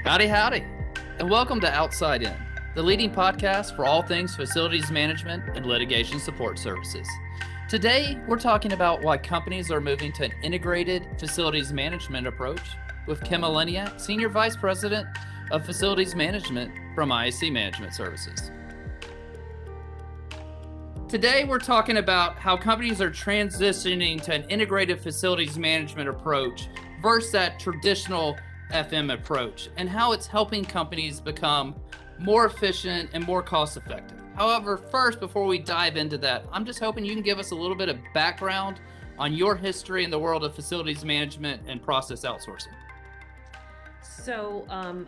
Howdy, howdy, and welcome to Outside In, the leading podcast for all things facilities management and litigation support services. Today, we're talking about why companies are moving to an integrated facilities management approach with Kim Oleniacz, Senior Vice President of Facilities Management from ISC Management Services. Today, we're talking about how companies are transitioning to an integrated facilities management approach versus that traditional FM approach, and how it's helping companies become more efficient and more cost effective. However, first, before we dive into that, I'm just hoping you can give us a little bit of background on your history in the world of facilities management and process outsourcing. So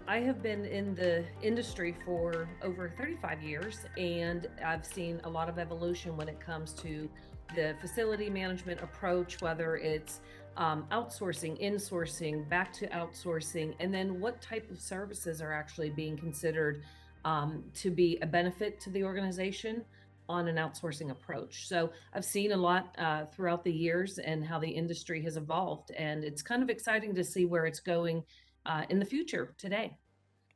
I have been in the industry for over 35 years, and I've seen a lot of evolution when it comes to the facility management approach, whether it's outsourcing, insourcing, back to outsourcing, and then what type of services are actually being considered to be a benefit to the organization on an outsourcing approach. So I've seen a lot throughout the years and how the industry has evolved, and it's kind of exciting to see where it's going in the future today.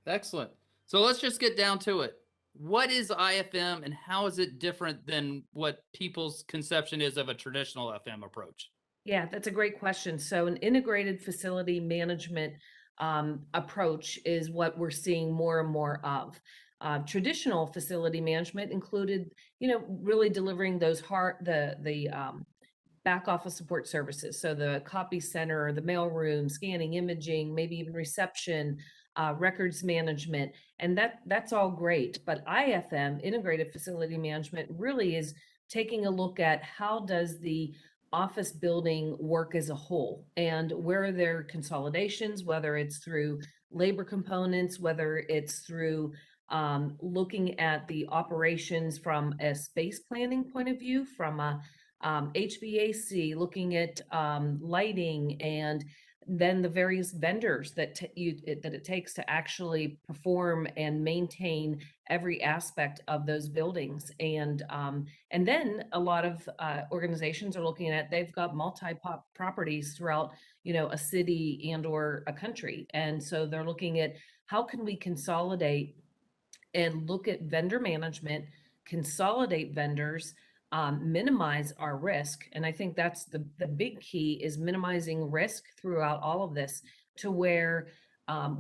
Excellent. So let's just get down to it. What is IFM and how is it different than what people's conception is of a traditional FM approach? Yeah, that's a great question. So, an integrated facility management approach is what we're seeing more and more of. Traditional facility management included, really delivering those the back office support services. So the copy center, the mail room, scanning, imaging, maybe even reception, records management, and that's all great. But IFM, integrated facility management, really is taking a look at how does the office building work as a whole, and where are there consolidations, whether it's through labor components, whether it's through looking at the operations from a space planning point of view, from a HVAC, looking at lighting, and then the various vendors that it takes to actually perform and maintain every aspect of those buildings. And then a lot of organizations are looking at, they've got properties throughout, a city and or a country, and so they're looking at how can we consolidate and look at vendor management, consolidate vendors, minimize our risk. And I think that's the big key, is minimizing risk throughout all of this, to where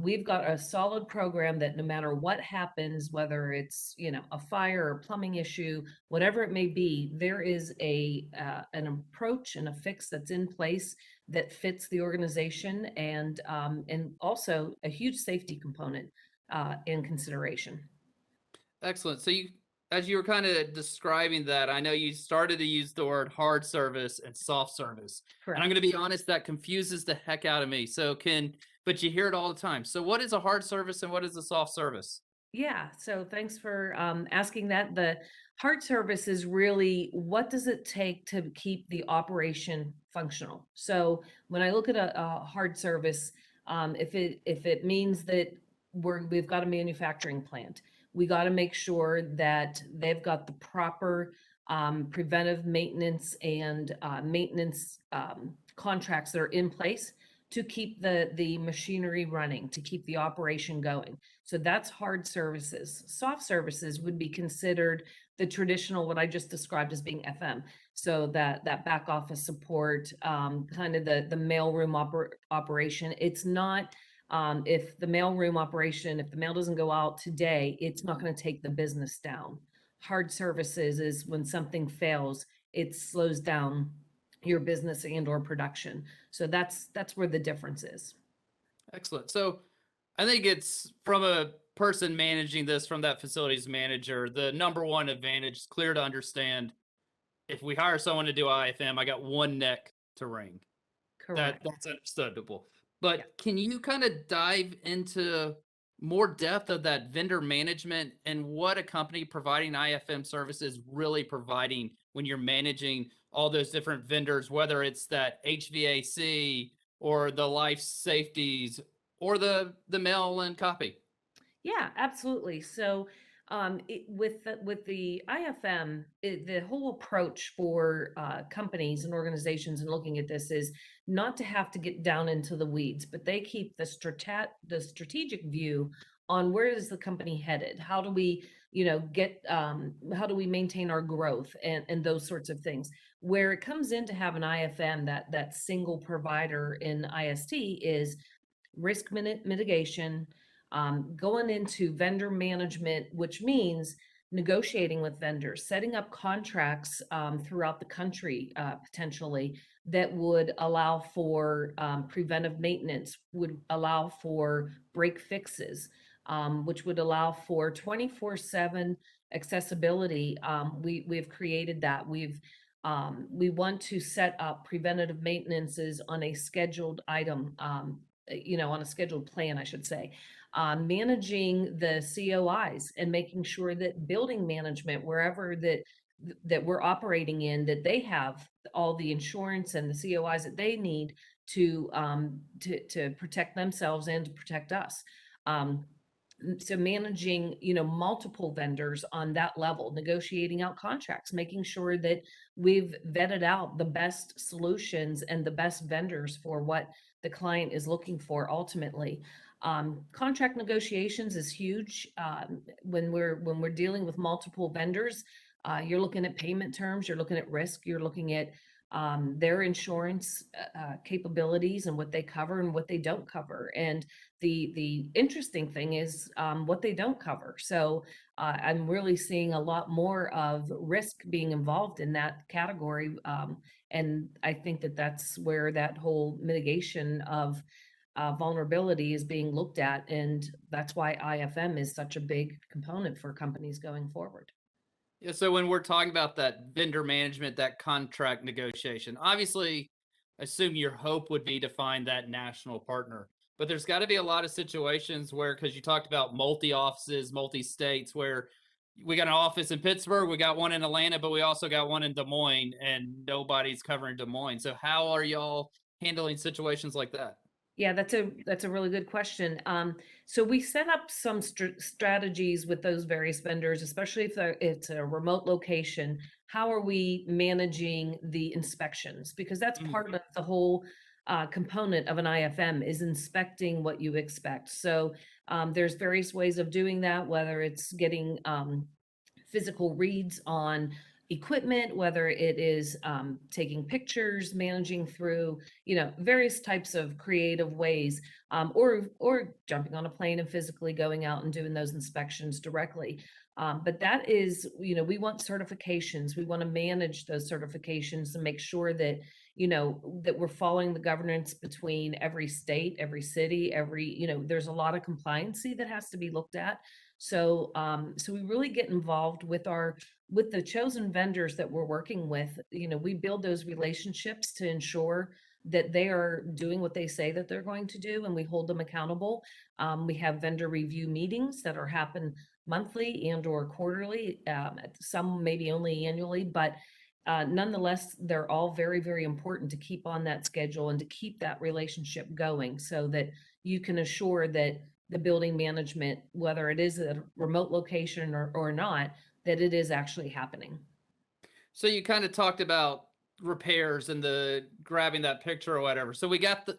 we've got a solid program that no matter what happens, whether it's a fire or plumbing issue, whatever it may be, there is an approach and a fix that's in place that fits the organization, and also a huge safety component in consideration. Excellent. So as you were kind of describing that, I know you started to use the word hard service and soft service. Correct. And I'm going to be honest, that confuses the heck out of me. But you hear it all the time. So what is a hard service and what is a soft service? Yeah, so thanks for asking that. The hard service is really, what does it take to keep the operation functional? So when I look at a hard service, if it means that we've got a manufacturing plant, we got to make sure that they've got the proper preventive maintenance and maintenance contracts that are in place to keep the machinery running, to keep the operation going. So that's hard services. Soft services would be considered the traditional, what I just described as being FM. So that back office support, kind of the mailroom operation. It's not, if the mailroom operation, if the mail doesn't go out today, it's not going to take the business down. Hard services is when something fails, it slows down your business and or production. So that's where the difference is. Excellent. So I think it's, from a person managing this, from that facilities manager, the number one advantage is clear to understand. If we hire someone to do IFM, I got one neck to wring. Correct. That's understandable. But Yeah. can you kind of dive into more depth of that vendor management and what a company providing IFM services really providing when you're managing all those different vendors, whether it's that HVAC or the life safeties or the mail and copy? Yeah, absolutely. So With the IFM, the whole approach for companies and organizations and looking at this is not to have to get down into the weeds, but they keep the strategic view on where is the company headed? How do we, how do we maintain our growth and those sorts of things? Where it comes in to have an IFM, that single provider in IST is risk mitigation, going into vendor management, which means negotiating with vendors, setting up contracts throughout the country potentially that would allow for preventive maintenance, would allow for break fixes, which would allow for 24/7 accessibility. We've created that. We want to set up preventative maintenances on a scheduled item, on a scheduled plan, I should say. Managing the COIs and making sure that building management, wherever that we're operating in, that they have all the insurance and the COIs that they need to protect themselves and to protect us. So managing, multiple vendors on that level, negotiating out contracts, making sure that we've vetted out the best solutions and the best vendors for what the client is looking for ultimately. Contract negotiations is huge. When we're dealing with multiple vendors, you're looking at payment terms, you're looking at risk, you're looking at their insurance capabilities and what they cover and what they don't cover. And the interesting thing is what they don't cover. So I'm really seeing a lot more of risk being involved in that category. And I think that that's where that whole mitigation of vulnerability is being looked at. And that's why IFM is such a big component for companies going forward. Yeah, so when we're talking about that vendor management, that contract negotiation, obviously, I assume your hope would be to find that national partner. But there's got to be a lot of situations where, because you talked about multi offices, multi states, where we got an office in Pittsburgh, we got one in Atlanta, but we also got one in Des Moines, and nobody's covering Des Moines. So how are y'all handling situations like that? Yeah, that's a really good question. So we set up some strategies with those various vendors, especially if it's a remote location. How are we managing the inspections? Because that's Mm. part of the whole component of an IFM is inspecting what you expect. So there's various ways of doing that, whether it's getting physical reads on equipment, whether it is taking pictures, managing through, various types of creative ways, or jumping on a plane and physically going out and doing those inspections directly. But that is, we want certifications. We want to manage those certifications and make sure that, that we're following the governance between every state, every city, there's a lot of compliancy that has to be looked at. So, so we really get involved with the chosen vendors that we're working with. We build those relationships to ensure that they are doing what they say that they're going to do, and we hold them accountable. We have vendor review meetings that happen monthly and or quarterly, some maybe only annually, but nonetheless, they're all very, very important to keep on that schedule and to keep that relationship going so that you can assure that the building management, whether it is a remote location or not, that it is actually happening. So you kind of talked about repairs and the grabbing that picture or whatever. So we got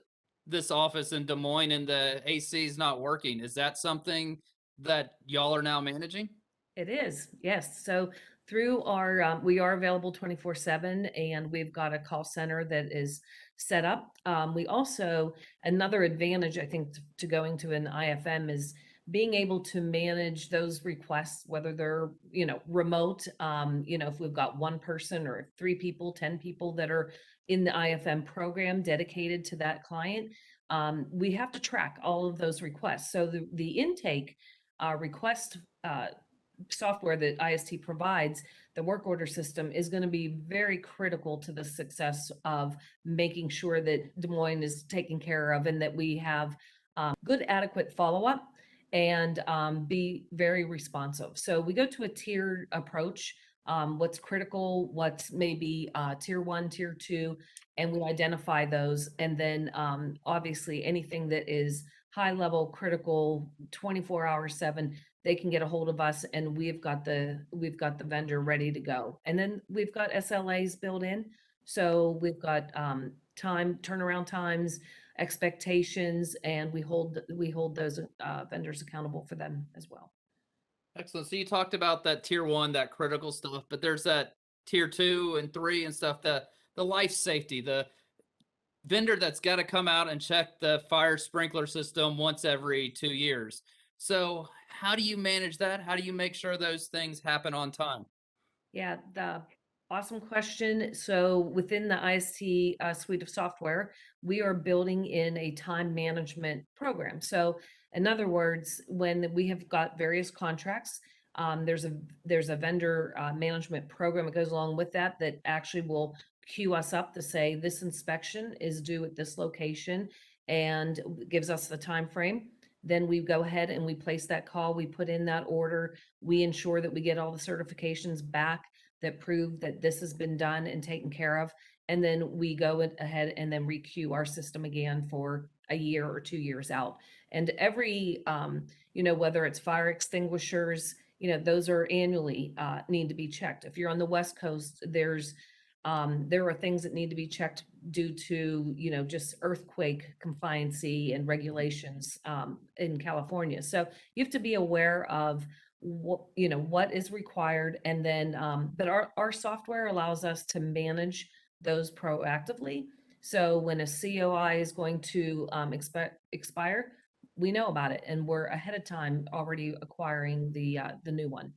this office in Des Moines and the AC is not working. Is that something that y'all are now managing? It is, yes. So through our, we are available 24/7, and we've got a call center that is set up. We also, another advantage, I think, to going to an IFM is being able to manage those requests, whether they're, remote, if we've got one person or 3 people, 10 people that are in the IFM program dedicated to that client, we have to track all of those requests. So the intake request software that IST provides, the work order system, is going to be very critical to the success of making sure that Des Moines is taken care of and that we have good, adequate follow-up and be very responsive. So we go to a tiered approach. What's critical, what's maybe tier 1, tier 2, and we identify those. And then obviously anything that is high level, critical, 24 hours 7, they can get a hold of us, and we've got the vendor ready to go. And then we've got SLAs built in. So we've got time turnaround times, expectations, and we hold those vendors accountable for them as well. Excellent. So you talked about that tier one, that critical stuff, but there's that tier two and three and stuff, the life safety, the vendor that's got to come out and check the fire sprinkler system once every 2 years. So how do you manage that? How do you make sure those things happen on time? Yeah, the awesome question. So within the IST suite of software, we are building in a time management program. So in other words, when we have got various contracts, there's a vendor management program that goes along with that that actually will queue us up to say this inspection is due at this location and gives us the time frame. Then we go ahead and we place that call, we put in that order, we ensure that we get all the certifications back that prove that this has been done and taken care of. And then we go ahead and then requeue our system again for a year or 2 years out. And every, whether it's fire extinguishers, those are annually need to be checked. If you're on the West Coast, there are things that need to be checked due to, just earthquake compliancy and regulations in California. So you have to be aware of what is required, and then but our software allows us to manage those proactively. So when a COI is going to expire, we know about it, and we're ahead of time already acquiring the new one.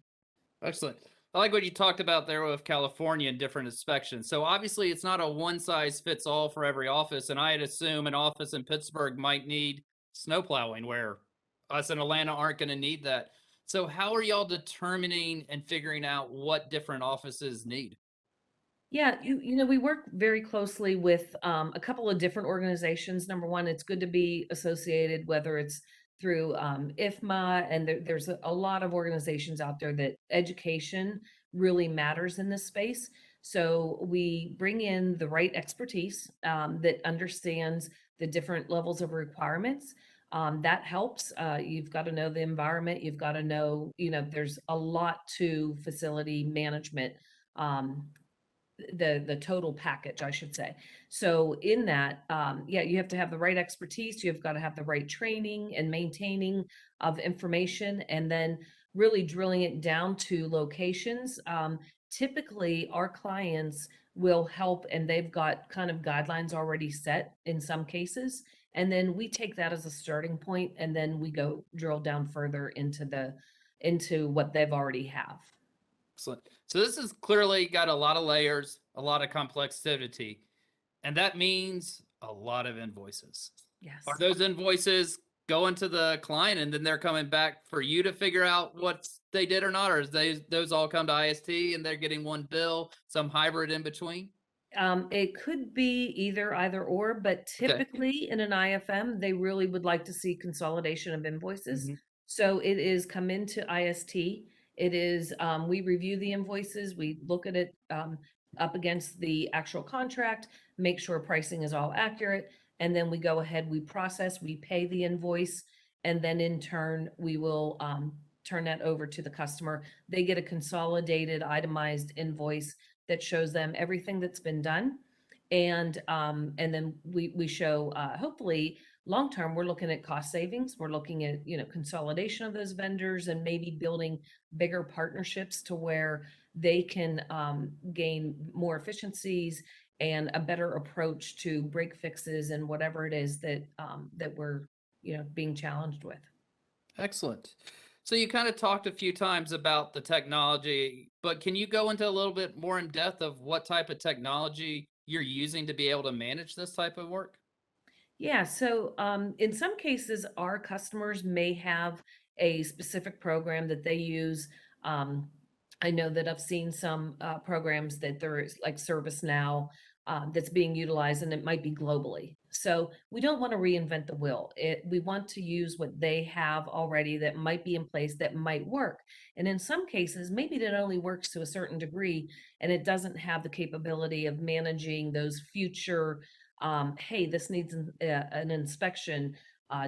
Excellent. I like what you talked about there with California and different inspections. So obviously it's not a one size fits all for every office. And I'd assume an office in Pittsburgh might need snow plowing where us in Atlanta aren't going to need that. So how are y'all determining and figuring out what different offices need? Yeah, we work very closely with a couple of different organizations. Number one, it's good to be associated, whether it's through IFMA, and there's a lot of organizations out there that education really matters in this space. So we bring in the right expertise that understands the different levels of requirements. That helps. You've got to know the environment. You've got to know, there's a lot to facility management. Um, the total package, I should say. So in that, yeah, you have to have the right expertise, you've got to have the right training and maintaining of information, and then really drilling it down to locations. Typically, our clients will help, and they've got kind of guidelines already set in some cases. And then we take that as a starting point, and then we go drill down further into what they've already have. Excellent. So this has clearly got a lot of layers, a lot of complexity, and that means a lot of invoices. Are Yes. those invoices going to the client and then they're coming back for you to figure out what they did or not, or is those all come to IST and they're getting one bill, some hybrid in between? It could be either or, but Okay. typically in an IFM, they really would like to see consolidation of invoices. Hmm. So it is come into IST. It is, we review the invoices, we look at it up against the actual contract, make sure pricing is all accurate, and then we go ahead, we process, we pay the invoice, and then in turn, we will turn that over to the customer. They get a consolidated, itemized invoice that shows them everything that's been done. And then we show hopefully long term we're looking at cost savings, we're looking at consolidation of those vendors, and maybe building bigger partnerships to where they can gain more efficiencies and a better approach to break fixes and whatever it is that we're being challenged with. Excellent. So you kind of talked a few times about the technology, but can you go into a little bit more in depth of what type of technology you're using to be able to manage this type of work? Yeah, so in some cases, our customers may have a specific program that they use. Um, I know that I've seen some programs that there is like ServiceNow that's being utilized, and it might be globally. So we don't want to reinvent the wheel. We want to use what they have already that might be in place that might work. And in some cases, maybe it only works to a certain degree, and it doesn't have the capability of managing those future hey, this needs an inspection.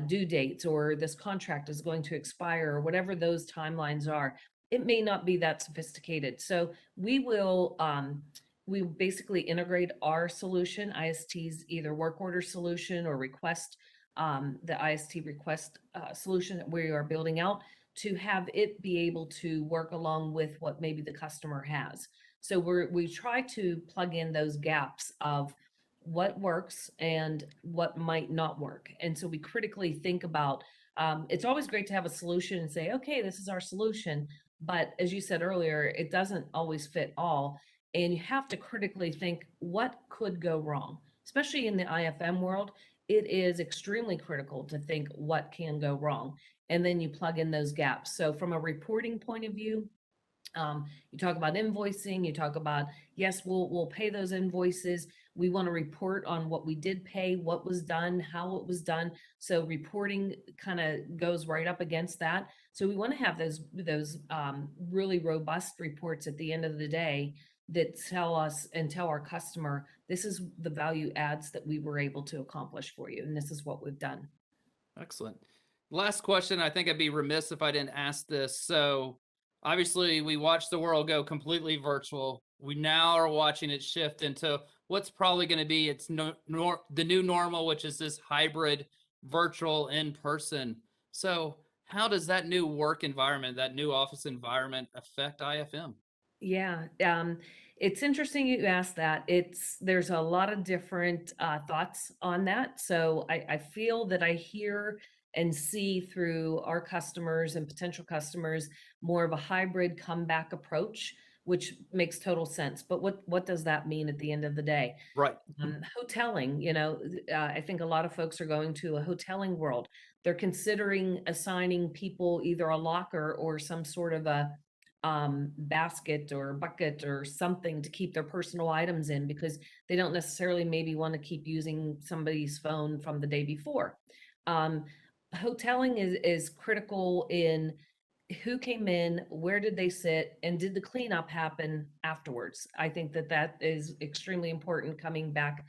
due dates, or this contract is going to expire, or whatever those timelines are. It may not be that sophisticated. So we basically integrate our solution, IST's either work order solution or request, the IST request solution that we are building out, to have it be able to work along with what maybe the customer has. So we try to plug in those gaps of what works and what might not work. And so we critically think about, it's always great to have a solution and say, okay, this is our solution. But as you said earlier, it doesn't always fit all. And you have to critically think what could go wrong, especially in the IFM world. It is extremely critical to think what can go wrong. And then you plug in those gaps. So from a reporting point of view, you talk about invoicing, you talk about, yes, we'll pay those invoices. We want to report on what we did pay, what was done, how it was done. So reporting kind of goes right up against that. So we want to have those really robust reports at the end of the day that tell us and tell our customer, this is the value adds that we were able to accomplish for you, and this is what we've done. Excellent. Last question. I think I'd be remiss if I didn't ask this. So obviously we watched the world go completely virtual. We now are watching it shift into what's probably going to be the new normal, which is this hybrid virtual in person. So how does that new work environment, that new office environment affect IFM? Yeah, it's interesting you asked that. There's a lot of different thoughts on that. So I feel that I hear and see through our customers and potential customers more of a hybrid comeback approach, which makes total sense. But what does that mean at the end of the day? Right. Hoteling, I think a lot of folks are going to a hoteling world. They're considering assigning people either a locker or some sort of a basket or bucket or something to keep their personal items in, because they don't necessarily maybe want to keep using somebody's phone from the day before. Hoteling is critical in who came in, where did they sit, and did the cleanup happen afterwards? I think that is extremely important coming back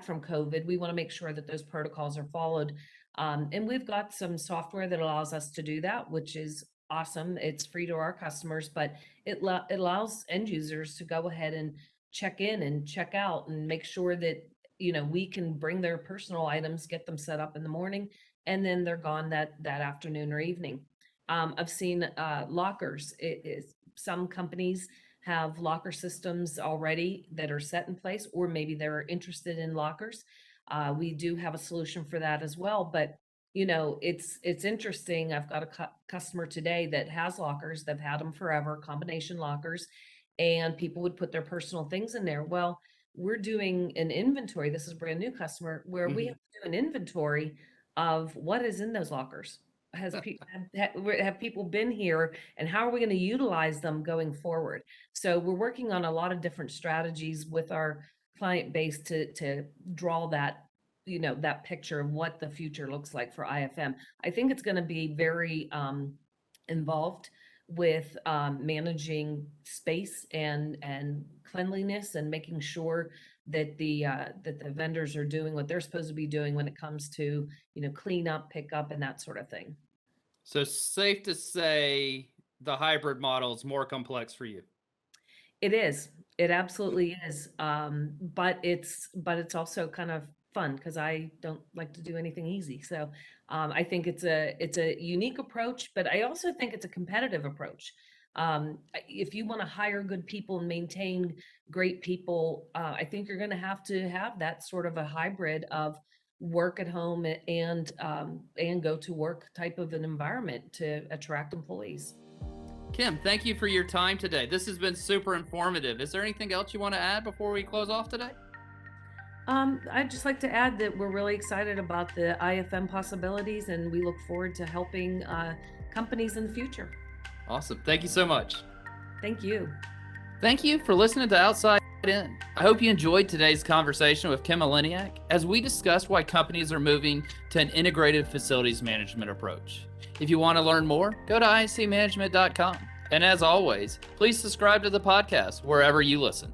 from COVID. We want to make sure that those protocols are followed. And we've got some software that allows us to do that, which is awesome. It's free to our customers, but it allows end users to go ahead and check in and check out and make sure that, we can bring their personal items, get them set up in the morning, and then they're gone that afternoon or evening. I've seen lockers. Some companies have locker systems already that are set in place, or maybe they're interested in lockers. We do have a solution for that as well, but it's interesting. I've got a customer today that has lockers. They've had them forever, combination lockers, and people would put their personal things in there. Well, we're doing an inventory. This is a brand new customer where we have to do an inventory of what is in those lockers. Have people been here, and how are we going to utilize them going forward? So we're working on a lot of different strategies with our client base to draw that that picture of what the future looks like for IFM. I think it's going to be very involved with managing space and cleanliness, and making sure that the vendors are doing what they're supposed to be doing when it comes to clean up, pick up, and that sort of thing. So safe to say the hybrid model is more complex for you. It is. It absolutely is. But it's also kind of fun, because I don't like to do anything easy. So I think it's a unique approach, but I also think it's a competitive approach. If you want to hire good people and maintain great people, I think you're going to have that sort of a hybrid of work at home and go to work type of an environment to attract employees. Kim, thank you for your time today. This has been super informative. Is there anything else you want to add before we close off today? I'd just like to add that we're really excited about the IFM possibilities, and we look forward to helping companies in the future. Awesome. Thank you so much. Thank you. Thank you for listening to Outside In. I hope you enjoyed today's conversation with Kim Oleniacz as we discussed why companies are moving to an integrated facilities management approach. If you want to learn more, go to iscmanagement.com. And as always, please subscribe to the podcast wherever you listen.